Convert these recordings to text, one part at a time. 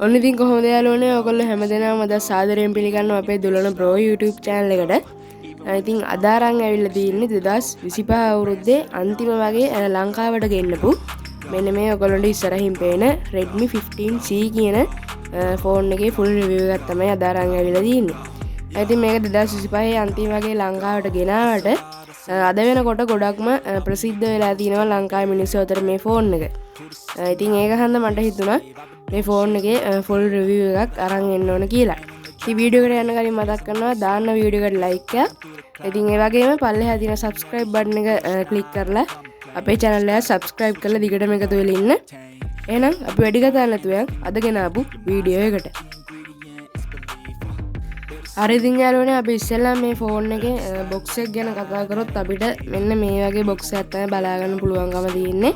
ඔන්න ඉතින් කොහොමද යාළුවනේ ඔයගොල්ලෝ හැමදෙනාම අද සාදරයෙන් පිළිගන්නවා අපේ දුලන ප්‍රෝ YouTube channel එකට. ඉතින් අද අරන් ඇවිල්ලා තියෙන්නේ 2025 අවුරුද්දේ අන්තිම වගේ ලංකාවට ගෙන්නපු මෙන්න මේ ඔයගොල්ලන්ට ඉස්සරහින් පේන Redmi 15C කියන ෆෝන් එකේ full review එකක් තමයි අද අරන් ඇවිල්ලා තියෙන්නේ. ඉතින් මේක 2025 අන්තිම වගේ ලංකාවට ගෙනාවට අද වෙනකොට ගොඩක්ම ප්‍රසිද්ධ වෙලා තියෙනවා ලංකාවේ මිනිස්සු අතර මේ ෆෝන් එක. ඉතින් ඒක හන්ද මට හිතුණා මේ ෆෝන් එකේ ෆුල් රිවිව් එකක් අරන් එන්න ඕන කියලා. ඉතින් වීඩියෝ එකට යන්න කලින් මතක් කරනවා දාන්න වීඩියෝ එකට ලයික් එකක්. ඉතින් ඒ වගේම පල්ලෙහා තියෙන subscribe button එක ක්ලික් කරලා අපේ channel එක subscribe කරලා දිගටම එකතු වෙලා ඉන්න. එහෙනම් අපි වැඩි කතා නැතුව අද ගෙනාපු වීඩියෝ එකට. හරි ඉතින් යාළුවනේ අපි ඉස්සෙල්ලා මේ ෆෝන් එකේ box එක ගැන කතා කරොත් අපිට මෙන්න මේ වගේ box එකක් තමයි බලා ගන්න පුළුවන්කම තියෙන්නේ.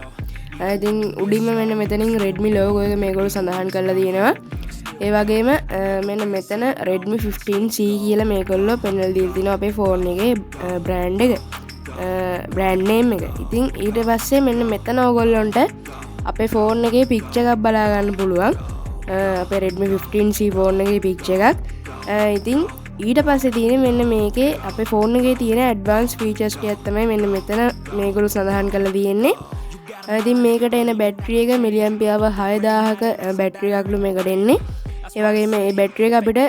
ඉතින් උඩින්ම මෙන්න මෙතනින් Redmi logo එක මේගොල්ලෝ සඳහන් කරලා තියෙනවා. ඒ වගේම මෙන්න මෙතන Redmi 15C කියලා මේගොල්ලෝ පෙන්වලා දීලා තිනවා අපේ ෆෝන් එකේ brand එක. brand name එක. ඉතින් ඊට පස්සේ මෙන්න මෙතන ඔයගොල්ලන්ට අපේ ෆෝන් එකේ picture එකක් බලා ගන්න පුළුවන්. අපේ Redmi 15C ෆෝන් එකේ picture එකක්. ඉතින් ඊට පස්සේ තියෙන්නේ මෙන්න මේකේ අපේ ෆෝන් එකේ තියෙන advanced features ටිකක් තමයි මෙන්න මෙතන මේගොල්ලෝ සඳහන් කරලා තියෙන්නේ. ඉතින් මේකට එන බැටරි එක මිලියම්පියර් 6000ක බැටරි එකක්ලු මේකට එන්නේ. ඒ වගේම මේ බැටරි එක අපිට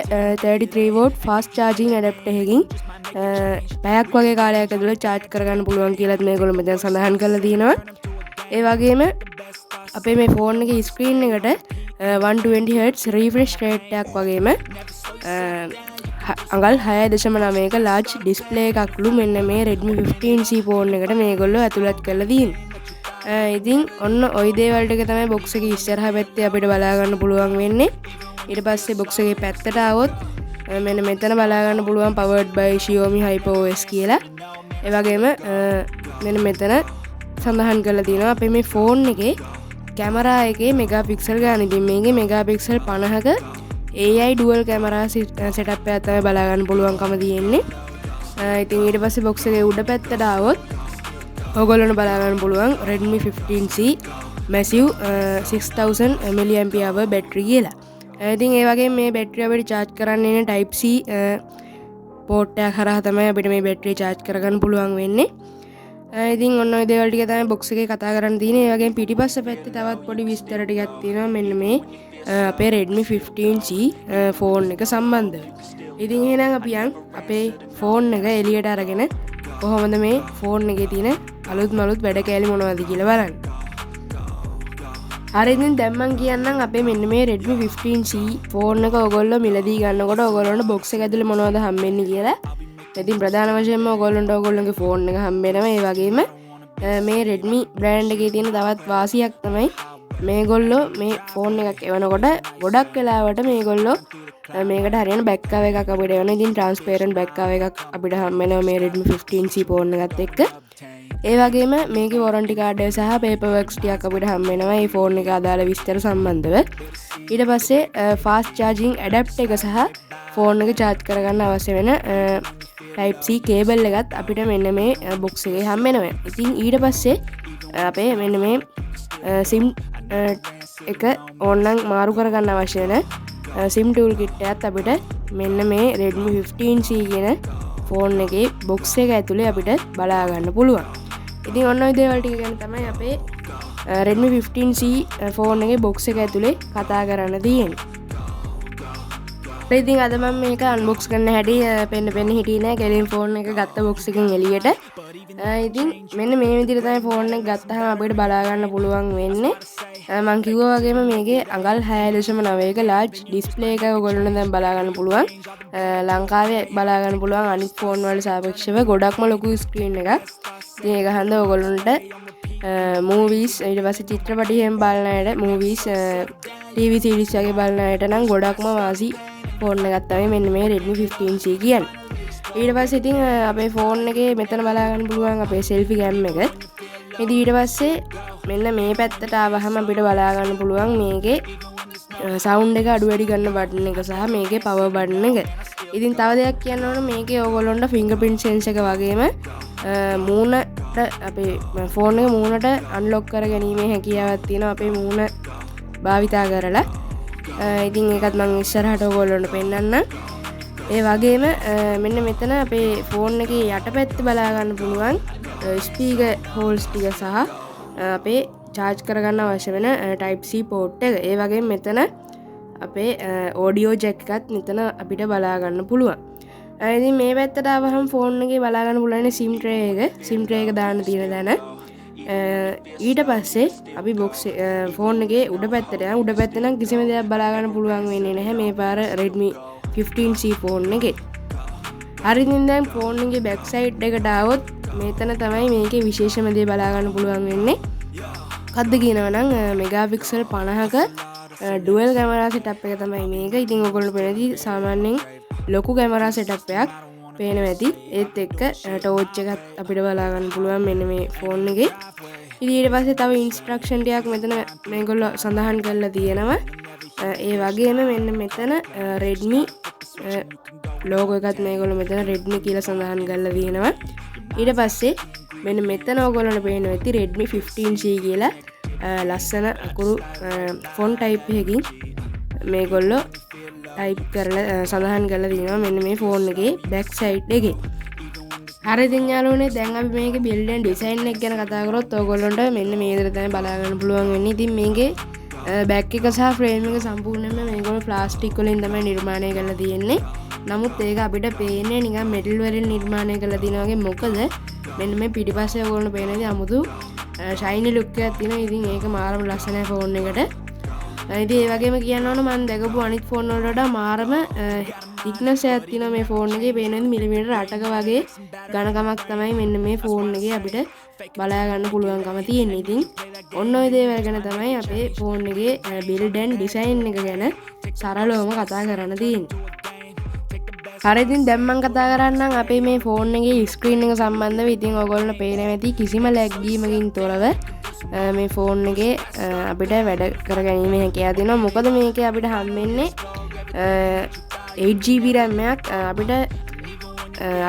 33 watt fast charging adapter එකකින් පැයක් වගේ කාලයක් ඇතුළත charge කරගන්න පුළුවන් කියලාත් මේගොල්ලෝ මෙතන සඳහන් කරලා තියෙනවා. ඒ වගේම අපේ මේ ෆෝන් එකේ ස්ක්‍රීන් එකට 120 Hz refresh rate එකක් වගේම අඟල් 6.9ක large display එකක්ලු මෙන්න මේ Redmi 15C ෆෝන් එකට මේගොල්ලෝ ඇතුළත් කරලා තියෙන්නේ. ඉතින් ඔන්න ওই දේවල් ටික තමයි box එකේ ඉස්සරහා පැත්තේ අපිට බලා ගන්න පුළුවන් වෙන්නේ. ඊට පස්සේ box එකේ පැත්තට ආවොත් මෙන්න මෙතන බලා ගන්න පුළුවන් powered by Xiaomi HyperOS කියලා. ඒ වගේම මෙන්න මෙතන සඳහන් කරලා තියෙනවා අපේ මේ ෆෝන් එකේ කැමරා එකේ මෙගාපික්සල් ගන්න. ඉතින් මේකේ megapixel 50ක AI dual camera setup එකක් තමයි බලා ගන්න පුළුවන්කම තියෙන්නේ. ඉතින් ඊට පස්සේ box එකේ උඩ පැත්තට ආවොත් ඔයගොල්ලන්ට බලා ගන්න පුළුවන් Redmi 15C massive 6000 mAh battery කියලා. ඉතින් ඒ වගේම මේ බැටරිය අපිට charge කරන්න ඉන්නේ type C port එක හරහා තමයි අපිට මේ බැටරිය charge කරගන්න පුළුවන් වෙන්නේ. ඉතින් ඔන්න ඔය දේවල් ටික තමයි box එකේ කතා කරන්න තියෙන්නේ. ඒ වගේම පිටිපස්ස පැත්තේ තවත් පොඩි විස්තර ටිකක් තියෙනවා මෙන්න මේ අපේ Redmi 15C ෆෝන් එක සම්බන්ධව. ඉතින් එහෙනම් අපි යන් අපේ ෆෝන් එක එළියට අරගෙන කොහොමද මේ ෆෝන් එකේ තියෙන අලුත් වැඩ කෑලි මොනවද කියලා බලන්න. හරි ඉතින් දැන් මම කියන්නම් අපේ මෙන්න මේ Redmi 15C ෆෝන් එක ඔයගොල්ලෝ මිලදී ගන්නකොට ඔයගොල්ලන්ට box එක ඇතුලේ මොනවද හම්බෙන්නේ කියලා. ඉතින් ප්‍රධාන වශයෙන්ම ඔයගොල්ලන්ගේ ෆෝන් එක හම්බ වෙනවා. ඒ වගේම මේ Redmi brand එකේ තියෙන තවත් වාසියක් තමයි මේගොල්ලෝ මේ ෆෝන් එකක් එවනකොට ගොඩක් වෙලාවට මේගොල්ලෝ මේකට හරියන බැක් කවර් එකක් අපිට එවනවා. ඉතින් transparent බැක් කවර් එකක් අපිට හම්බ වෙනවා මේ Redmi 15C ෆෝන් එකත් එක්ක. ඒ වගේම මේකේ warranty card එක සහ paperworks ටිකක් අපිට හම්බ වෙනවා මේ ෆෝන් එක අදාළ විස්තර සම්බන්ධව. ඊට පස්සේ fast charging adapter එක සහ ෆෝන් එක charge කරගන්න අවශ්‍ය වෙන type C cable එකත් අපිට මෙන්න මේ box එකේ හම්බ වෙනවා. ඉතින් ඊට පස්සේ අපේ මෙන්න මේ SIM එක ඕනනම් මාරු කරගන්න අවශ්‍ය වෙන SIM tool kit එකත් අපිට මෙන්න මේ Redmi 15C කියන ෆෝන් එකේ box එක ඇතුලේ අපිට බලා ගන්න පුළුවන්. ඉතින් ඔන්න ඔය දේවල් ටික ගැන තමයි අපේ Redmi 15C ෆෝන් එකේ box එක ඇතුලේ කතා කරන්න තියෙන්නේ. ඉතින් අද මම මේක unbox කරන්න හැටි පෙන්න හිටියේ නෑ. කෙලින් ෆෝන් එක ගත්ත box එකෙන් එළියට. ඉතින් මෙන්න මේ විදිහට තමයි ෆෝන් එක ගත්තාම අපිට බලා ගන්න පුළුවන් වෙන්නේ. මම කිව්වා වගේම මේකේ අඟල් 6.9ක large display එක ඔයගොල්ලන්ට දැන් බලා ගන්න පුළුවන්. ලංකාවේ බලා ගන්න පුළුවන් අනිත් ෆෝන් වලට සාපේක්ෂව ගොඩක්ම ලොකු ස්ක්‍රීන් එකක්. ඉතින් ඒක හන්ද ඔයගොල්ලන්ට movies ඊට පස්සේ චිත්‍රපටි එහෙම බලන අයට movies TV series වගේ බලන අයට නම් ගොඩක්ම වාසි ෆෝන් එකක් තමයි මෙන්න මේ Redmi 15C කියන්නේ. ඊට පස්සේ ඉතින් අපේ ෆෝන් එකේ මෙතන බලා ගන්න පුළුවන් අපේ selfie cam එක. ඉතින් ඊට පස්සේ මෙන්න මේ පැත්තට ආවහම අපිට බලා ගන්න පුළුවන් මේකේ sound එක අඩු වැඩි කරන බටන් එක සහ මේකේ power button එක. ඉතින් තව දෙයක් කියන්න ඕන මේකේ ඕගොල්ලන්ට fingerprint sensor එක වගේම මූණට අපේ ෆෝන් එක මූණට අන්ලොක් කර ගැනීමේ හැකියාවක් තියෙනවා අපේ මූණ භාවිතා කරලා. ඉතින් ඒකත් මම ඉස්සරහට ඔයගොල්ලන්ට පෙන්නන්නම්. ඒ වගේම මෙන්න මෙතන අපේ ෆෝන් එකේ යටපැත්ත බලා ගන්න පුළුවන් ස්පීකර් හෝල්ස් ටික සහ අපේ charge කරගන්න අවශ්‍ය වෙන type C port එක. ඒ වගේම මෙතන අපේ audio jack එකත් මෙතන අපිට බලා ගන්න පුළුවන්. ඉතින් මේ පැත්තට ආවහම ෆෝන් එකේ බලා ගන්න පුළුවන් SIM tray එක දාන්න තියෙන තැන. ඊට පස්සේ අපි box ෆෝන් එකේ උඩ පැත්තට යන උඩ පැත්ත නම් කිසිම දෙයක් බලා ගන්න පුළුවන් වෙන්නේ නැහැ මේ පාර Redmi 15C ෆෝන් එකේ. හරි ඉතින් දැන් ෆෝන් එකේ back side එකට ආවොත් මෙතන තමයි මේකේ විශේෂම දේ බලා ගන්න පුළුවන් වෙන්නේ. මොකද්ද කියනවා නම් මෙගාපික්සල් 50ක ඩුවල් කැමරා සෙටප් එක තමයි මේක. ඉතින් ඔයගොල්ලෝ පේනදී සාමාන්‍යයෙන් ලොකු කැමරා සෙටප් එකක් පේනවා ඇති. ඒත් එක්ක ටෝච් එකත් අපිට බලා ගන්න පුළුවන් මෙන්න මේ ෆෝන් එකේ. ඉතින් ඊට පස්සේ තව ඉන්ස්ට්‍රක්ෂන් ටිකක් මෙතන මේගොල්ලෝ සඳහන් කරලා තියෙනවා. ඒ වගේම මෙන්න මෙතන Redmi ලෝගෝ එකත් මේගොල්ලෝ මෙතන Redmi කියලා සඳහන් කරලා තියෙනවා. ඊට පස්සේ මෙන්න මෙතන ඔයගොල්ලන්ට පේනවා ඇති Redmi 15C කියලා ලස්සන අකුරු ෆොන්ට් ටයිප් එකකින් මේගොල්ලෝ ටයිප් කරලා සඳහන් කරලා තියෙනවා මෙන්න මේ ෆෝන් එකේ බෑක් සයිඩ් එකේ. හරි ඉතින් යාළුවනේ දැන් අපි මේකේ බිල්ඩ් ඇන්ඩ් ඩිසයින් එක ගැන කතා කරොත් ඔයගොල්ලන්ට මෙන්න මේ විදිහට තමයි බලා ගන්න පුළුවන් වෙන්නේ. ඉතින් මේකේ බෑක් එක සහ ෆ්‍රේම් එක සම්පූර්ණයෙන්ම මේගොල්ලෝ ප්ලාස්ටික් වලින් තමයි නිර්මාණය කරලා තියෙන්නේ. නමුත් ඒක අපිට පේන්නේ නිකන් මෙටල් වලින් නිර්මාණය කරලා තියෙනවා වගේ. මොකද මෙන්න මේ පිටිපස්සේ ඔයගොල්ලන්ට පේනදී අමුතු ෂයිනි ලුක් එකක් තියෙනවා. ඉතින් ඒක මාරම ලස්සනයි ෆෝන් එකට. ඉතින් ඒ වගේම කියන්න ඕන මම දැකපු අනිත් ෆෝන් වලට වඩා මාරම thickness එකක් තියෙනවා මේ ෆෝන් එකේ. පේනදී මිලිමීටර් 8ක වගේ ඝනකමක් තමයි මෙන්න මේ ෆෝන් එකේ අපිට බලා ගන්න පුළුවන්කම තියෙන්නේ. ඉතින් ඔන්න ඔය දේවල් ගැන තමයි අපේ ෆෝන් එකේ build and design එක ගැන සරලවම කතා කරන්න තියෙන්නේ. හරි ඉතින් දැන් මම කතා කරන්නම් අපේ මේ ෆෝන් එකේ ස්ක්‍රීන් එක සම්බන්ධව. ඉතින් ඔයගොල්ලෝ පේනවා ඇති කිසිම ලැග් වීමකින් තොරව මේ ෆෝන් එකේ අපිට වැඩ කර ගැනීම හැකියාව තියෙනවා. මොකද මේකේ අපිට හම්බෙන්නේ 8GB RAM එකක් අපිට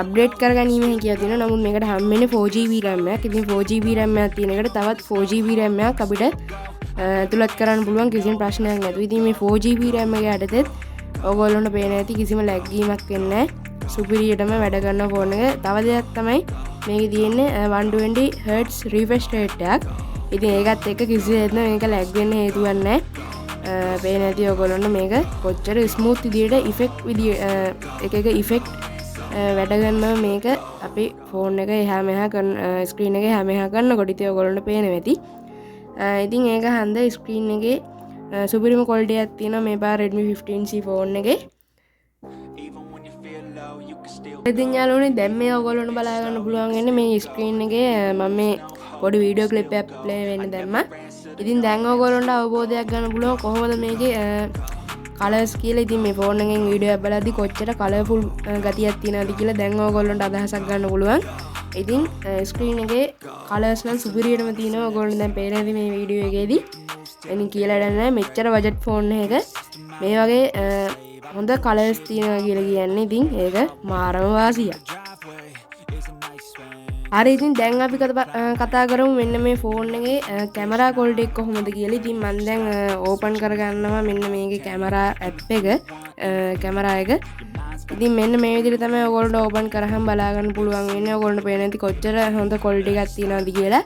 අප්ඩේට් කර ගැනීම හැකියාව තියෙනවා. නමුත් මේකට හම්බෙන්නේ 4GB RAM එකක්. ඉතින් 4GB RAM එකක් තියෙන එකට තවත් 4GB RAM එකක් අපිට ඇතුළත් කරන්න පුළුවන් කිසිම ප්‍රශ්නයක් නැතුව. ඉතින් මේ 4GB RAM එක යටතේ ඔයගොල්ලන්ට පේන ඇති කිසිම ලැග් වීමක් වෙන්නේ නැහැ. සුපිරියටම වැඩ කරන ෆෝන් එක. තව දෙයක් තමයි මේකේ තියෙන්නේ 120Hz refresh rate එකක්. ඉතින් ඒකත් එක්ක කිසිසේත්ම මේක ලැග් වෙන්න හේතුවක් නැහැ. පේන ඇති ඔයගොල්ලන්ට මේක කොච්චර ස්මූත් විදියට ඉෆෙක්ට් එක ඉෆෙක්ට් වැඩ කරනවා මේක අපේ ෆෝන් එක එහා මෙහා කරන ස්ක්‍රීන් එක එහා මෙහා කරනකොට ඉතින් ඔයගොල්ලන්ට පේනවා ඇති. ඉතින් ඒක හන්ද ස්ක්‍රීන් එකේ සුපිරිම ක්වොලිටි එකක් තියෙනවා මේ පාර Redmi 15C ෆෝන් එකේ. ඉතින් යාළුවනේ දැන් මේ ඔයගොල්ලන්ට බලා ගන්න පුළුවන් වෙන්නේ මේ ස්ක්‍රීන් එකේ මම මේ පොඩි වීඩියෝ ක්ලිප් එකක් ප්ලේ වෙන්න දැම්මා. ඉතින් දැන් ඔයගොල්ලන්ට අවබෝධයක් ගන්න පුළුවන් කොහොමද මේකේ කලර්ස් කියලා. ඉතින් මේ ෆෝන් එකෙන් වීඩියෝ එක බලද්දි කොච්චර කලර්ෆුල් ගතියක් තියෙනවද කියලා දැන් ඔයගොල්ලන්ට අදහසක් ගන්න පුළුවන්. ඉතින් ස්ක්‍රීන් එකේ කලර්ස් නම් සුපිරියටම තියෙනවා. ඔයගොල්ලෝ දැන් පේනවාද මේ වීඩියෝ එකේදී. එනි කියලා දැන් මෙච්චර බජට් ෆෝන් එකක මේ වගේ හොඳ කලර්ස් තියෙනවා කියලා කියන්නේ ඉතින් ඒක මාරම වාසියක්. හරි ඉතින් දැන් අපි කතා කරමු මෙන්න මේ ෆෝන් එකේ කැමරා ක්වොලිටි එක කොහොමද කියලා. ඉතින් මම දැන් ඕපන් කරගන්නවා මෙන්න මේකේ කැමරා ඇප් එක කැමරා එක. ඉතින් මෙන්න මේ විදිහට තමයි ඔයගොල්ලෝ ඕපන් කරාම බලා ගන්න පුළුවන් වෙන්නේ. ඔයගොල්ලන්ට පේන ඇති කොච්චර හොඳ ක්වොලිටි එකක් තියෙනවද කියලා.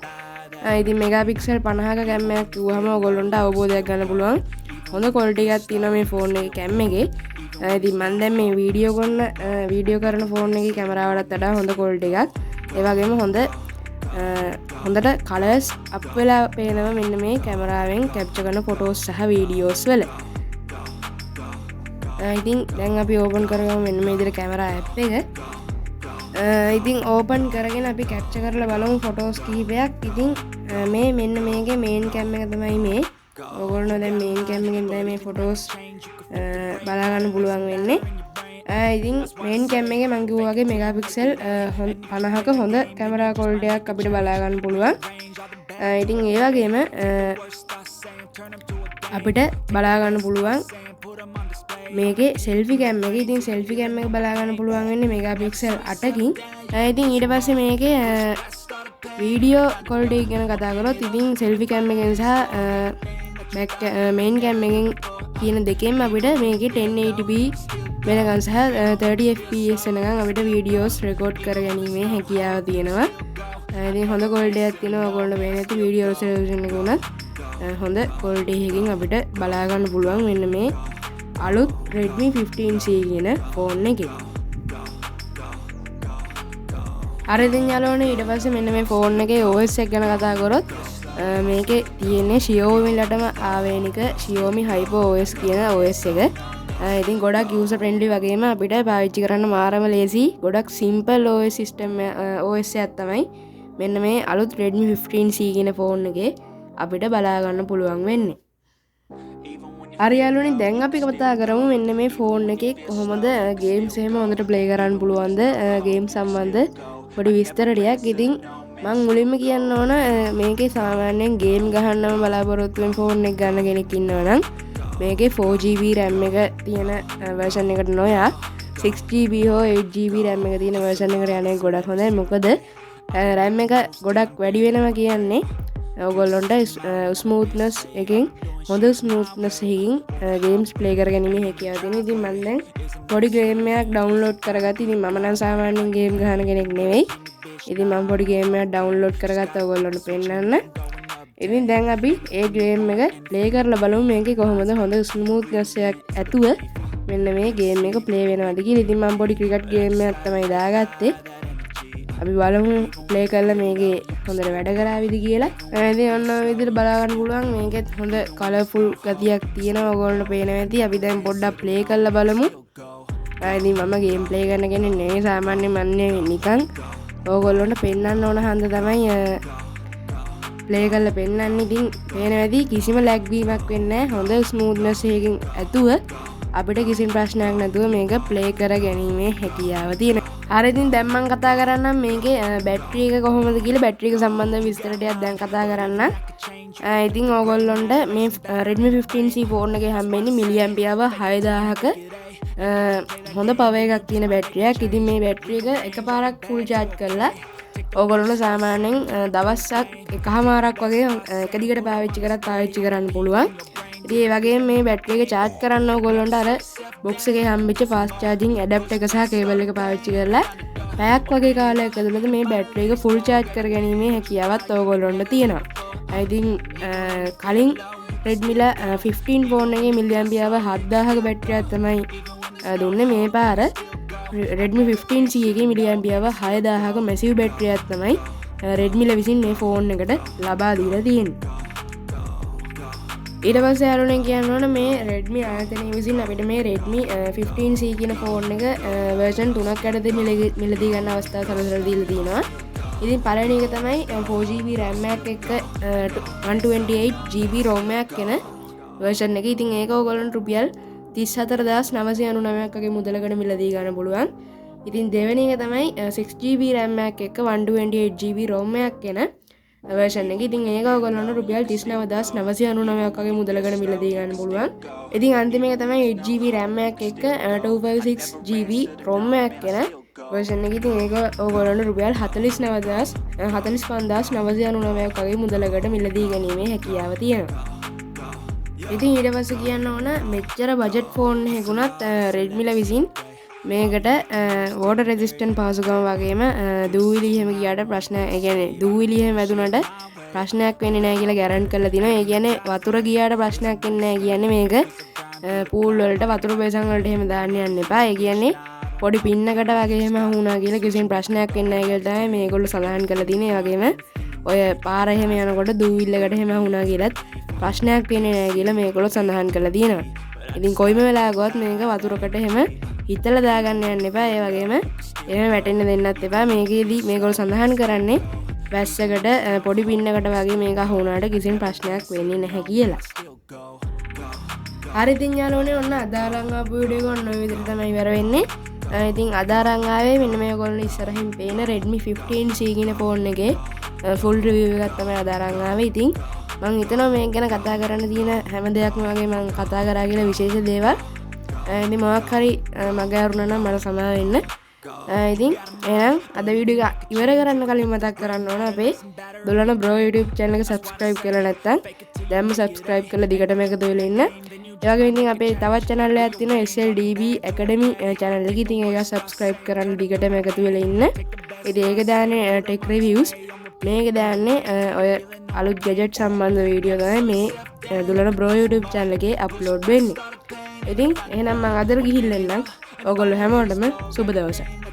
ඉතින් මෙගාපික්සල් 50ක කැම් එකක් කිව්වහම ඔයගොල්ලන්ට අවබෝධයක් ගන්න පුළුවන් හොඳ ක්වොලිටි එකක් තියෙනවා මේ ෆෝන් එකේ කැම් එකේ. ඉතින් මම දැන් මේ වීඩියෝ කරන ෆෝන් එකේ කැමරාවලට වඩා හොඳ ක්වොලිටි එකක්. ඒ වගේම හොඳට කලර්ස් අප් වෙලා පේනවා මෙන්න මේ කැමරාවෙන් කැප්චර් කරන ෆොටෝස් සහ වීඩියෝස් වල. ඉතින් දැන් අපි ඕපන් කරගමු මෙන්න මේ විදිහට කැමරා ඇප් එක. ඉතින් ඕපන් කරගෙන අපි කැප්චර් කරලා බලමු ෆොටෝස් කිහිපයක්. ඉතින් මේ මෙන්න මේකේ මේන් කැම් එක තමයි මේ. ඔයගොල්ලෝ දැන් මේන් කැම් එකෙන් තමයි මේ ෆොටෝස් බලා ගන්න පුළුවන් වෙන්නේ. ඉතින් මේන් කැම් එකේ මම කිව්වා වගේ මෙගාපික්සල් 50ක හොඳ කැමරා ක්වොලිටි එකක් අපිට බලා ගන්න පුළුවන්. ඉතින් ඒ වගේම අපිට බලා ගන්න පුළුවන් මේකේ සෙල්ෆි කැම් එක. ඉතින් සෙල්ෆි කැම් එක බලා ගන්න පුළුවන් වෙන්නේ මෙගාපික්සල් 8කින්. ඉතින් ඊට පස්සේ මේකේ වීඩියෝ ක්වොලිටි ගැන කතා කරොත් ඉතින් සෙල්ෆි කැම් එකෙන් සහ බැක් මේන් කැම් එකෙන් කියන දෙකෙන් අපිට මේකේ 1080p වෙනකන් සහ 30 fps වෙනකන් අපිට වීඩියෝස් රෙකෝඩ් කරගැනීමේ හැකියාව තියෙනවා. ඉතින් හොඳ quality එකක් තියෙනවා. ඔයගොල්ලෝ මේ නැති වීඩියෝ resolution එක උනත් හොඳ quality එකකින් අපිට බලා ගන්න පුළුවන් මෙන්න මේ අලුත් Redmi 15C කියන ෆෝන් එකේ. හරි ඉතින් යාළුවනේ ඊට පස්සේ මෙන්න මේ ෆෝන් එකේ OS එක ගැන කතා කරොත් මේකේ තියෙන්නේ Xiaomi ලටම ආවේනික Xiaomi HyperOS කියන OS එක. ඉතින් ගොඩක් user friendly වගේම අපිට පාවිච්චි කරන්න මාරම ලේසි. ගොඩක් simple OS system OS එකක් තමයි මෙන්න මේ අලුත් Redmi 15C කියන ෆෝන් එකේ අපිට බලා ගන්න පුළුවන් වෙන්නේ. හරි යාළුවනේ දැන් අපි කතා කරමු මෙන්න මේ ෆෝන් එකේ කොහොමද ගේම්ස් එහෙම හොඳට ප්ලේ කරන්න පුළුවන්ද ගේම් සම්බන්ධ පොඩි විස්තර ටිකක්. ඉතින් මම මුලින්ම කියන්න ඕන මේකේ සාමාන්‍යයෙන් ගේම් ගහන්නම බලාපොරොත්තු වෙන ෆෝන් එක ගන්න කෙනෙක් ඉන්නවා නම් මේකේ 4GB RAM එක තියෙන version එකට නොයා 6GB හෝ 8GB RAM එක තියෙන version එකට යන්නේ ගොඩක් හොඳයි. මොකද RAM එක ගොඩක් වැඩි වෙනවා කියන්නේ ඔයගොල්ලන්ට ස්මූත්නස් එකෙන් හොඳ ස්මූත්නස් එකකින් ගේම්ස් ප්ලේ කරගැනීමේ හැකියාව තියෙනවා. ඉතින් මම දැන් පොඩි ගේම් එකක් ඩවුන්ලෝඩ් කරගත්තා. ඉතින් මම නම් සාමාන්‍යයෙන් ගේම් ගහන කෙනෙක් නෙවෙයි. ඉතින් මම පොඩි ගේම් එකක් ඩවුන්ලෝඩ් කරගත්තා ඔයගොල්ලන්ට පෙන්නන්න. ඉතින් දැන් අපි ඒ ගේම් එක ප්ලේ කරලා බලමු මේකේ කොහොමද හොඳ ස්මූත්නස් එකක් ඇතුව මෙන්න මේ ගේම් එක ප්ලේ වෙනවද කියලා. ඉතින් මම පොඩි ක්‍රිකට් ගේම් එකක් තමයි දාගත්තේ. අපි බලමු ප්ලේ කරලා මේකේ හොඳට වැඩ කරාවිද කියලා. ඉතින් ඔන්න ඔය විදිහට බලා ගන්න පුළුවන්. මේකෙත් හොඳ කලර්ෆුල් ගතියක් තියෙනවා. ඔයගොල්ලෝ පේනවා ඇති. අපි දැන් පොඩ්ඩක් ප්ලේ කරලා බලමු. ඉතින් මම ගේම් ප්ලේ කරන කෙනෙක් නෙවෙයි. සාමාන්‍යයෙන් මන්නේ නිකන් ඔයගොල්ලන්ට පෙන්වන්න ඕන හන්ද තමයි ප්ලේ කරලා පෙන්වන්නේ. ඉතින් පේනවා ඇති කිසිම ලැග් වීමක් වෙන්නේ නැහැ. හොඳ ස්මූත්නස් එකකින් ඇතුව අපිට කිසිම ප්‍රශ්නයක් නැතුව මේක ප්ලේ කර ගැනීමේ හැකියාව තියෙනවා. හරි ඉතින් දැන් මම කතා කරන්නම් මේකේ බැටරි එක කොහොමද කියලා. බැටරි එක සම්බන්ධව විස්තර ටිකක් දැන් කතා කරන්න. ඉතින් ඕගොල්ලොන්ට මේ Redmi 15C ෆෝන් එකේ හම්බෙන්නේ මිලිඇම්පියර් 6000ක හොඳ පවර් එකක් තියෙන බැටරියක්. ඉතින් මේ බැටරි එක එකපාරක් ෆුල් charge කරලා ඕගොල්ලොන්ට සාමාන්‍යයෙන් දවසක් එකමාරක් වගේ එක දිගට පාවිච්චි කරන්න පුළුවන්. ඉතින් ඒ වගේම මේ බැටරි එක charge කරන්න ඕගොල්ලොන්ට අර box එකේ හම්බෙච්ච fast charging adapter එක සහ cable එක පාවිච්චි කරලා පැයක් වගේ කාලයක් ඇතුළත මේ බැටරි එක full charge කරගැනීමේ හැකියාවත් ඕගොල්ලොන්ට තියෙනවා. ඉතින් කලින් Redmi 15 ෆෝන් එකේ මිලිඇම්පියර් 7000ක බැටරියක් තමයි දුන්නේ. මේ පාර Redmi 15C එකේ මිලිඇම්පියර් 6000ක massive බැටරියක් තමයි Redmi විසින් මේ ෆෝන් එකට ලබා දීලා තියෙන්නේ. ඊට පස්සේ යාළුවනේ කියන්න ඕන මේ Redmi ආයතනය විසින් අපිට මේ Redmi 15C කියන ෆෝන් එක version 3ක් යටතේ මිලදී ගන්න අවස්ථාව සලසලා දීලා තියෙනවා. ඉතින් පළවෙනි එක තමයි 4GB RAM එකක් එක්ක 128GB ROM එකක් එන version එක. ඉතින් ඒක ඕගොල්ලන්ට රුපියල් 34999ක් වගේ මුදලකට මිලදී ගන්න පුළුවන්. ඉතින් දෙවෙනි එක තමයි 6GB RAM එකක් එක්ක 128GB ROM එකක් එන version එක. ඉතින් ඒක ඔයගොල්ලන්ට රුපියල් 39999ක් වගේ මුදලකට මිලදී ගන්න පුළුවන්. ඉතින් අන්තිම එක තමයි 8GB RAM එකක් එක්ක 256GB ROM එකක් එන version එක. ඉතින් ඒක ඔයගොල්ලන්ට රුපියල් 45999ක් වගේ මුදලකට මිලදී ගැනීමේ හැකියාව තියෙනවා. ඉතින් ඊට පස්සේ කියන්න ඕන මෙච්චර බජට් ෆෝන් එකකුණත් Redmi විසින් මේකට water resistant පහසුකම් වගේම දූවිලි එහෙම ගියාට ප්‍රශ්න ඒ කියන්නේ දූවිලි එහෙම වැදුනට ප්‍රශ්නයක් වෙන්නේ නැහැ කියලා ගැරන්ට් කරලා තිනවා. ඒ කියන්නේ වතුර ගියාට ප්‍රශ්නයක් වෙන්නේ නැහැ කියන්නේ මේක පූල් වලට වතුර බේසන් වලට එහෙම දාන්න යන්න එපා. ඒ කියන්නේ පොඩි පින්නකට වගේ එහෙම වුණා කියලා කිසිම ප්‍රශ්නයක් වෙන්නේ නැහැ කියලා තමයි මේගොල්ලෝ සඳහන් කරලා තියෙන්නේ. ඒ වගේම ඔය පාර එහෙම යනකොට දූවිල්ලකට එහෙම වුණා කියලාත් ප්‍රශ්නයක් වෙන්නේ නැහැ කියලා මේගොල්ලෝ සඳහන් කරලා තියෙනවා. ඉතින් කොයිම වෙලාවකවත් මේක වතුරකට එහෙම හිතලා දාගන්න යන්න එපා. ඒ වගේම එහෙම වැටෙන්න දෙන්නත් එපා. මේකෙදී මේගොල්ලෝ සඳහන් කරන්නේ වැස්සකට පොඩි පින්නකට වගේ මේක අහුණාට කිසිම ප්‍රශ්නයක් වෙන්නේ නැහැ කියලා. හරි ඉතින් යාළුවනේ ඔන්න අදාරං ආපු වීඩියෝ එක ඔන්න ඔය විදිහට තමයි ඉවර වෙන්නේ. ඉතින් අදාරං ආවේ මෙන්න මේගොල්ලෝ ඉස්සරහින් පේන Redmi 15C කියන ෆෝන් එකේ ෆුල් රිවිව් එකක් තමයි අදාරං ආවේ. ඉතින් මම හිතනවා මේක ගැන කතා කරන්න තියෙන හැම දෙයක්ම වගේ මම කතා කරා කියලා විශේෂ දේවල්. ඉතින් මොකක් හරි මග ඇරුණා නම් මට සමාව වෙන්න. ඉතින් එහෙනම් අද වීඩියෝ එක ඉවර කරන්න කලින් මතක් කරන්න ඕන අපේ දුලන බ්‍රෝ YouTube channel එක subscribe කරලා නැත්නම් දැන්ම subscribe කරලා දිගටම එකතු වෙලා ඉන්න. ඒ වගේම ඉතින් අපේ තවත් channel එකක් තියෙනවා SLDB Academy channel එක. ඉතින් ඒක subscribe කරන්න දිගටම එකතු වෙලා ඉන්න. ඉතින් ඒක දාන්නේ tech reviews. මේක දාන්නේ ඔය අලුත් gadget සම්බන්ධ වීඩියෝ තමයි මේ දුලන බ්‍රෝ YouTube channel එකේ upload වෙන්නේ. ඉතින් එහෙනම් මම අදට ගිහින් එන්නම්. ඔයගොල්ලෝ හැමෝටම සුබ දවසක්.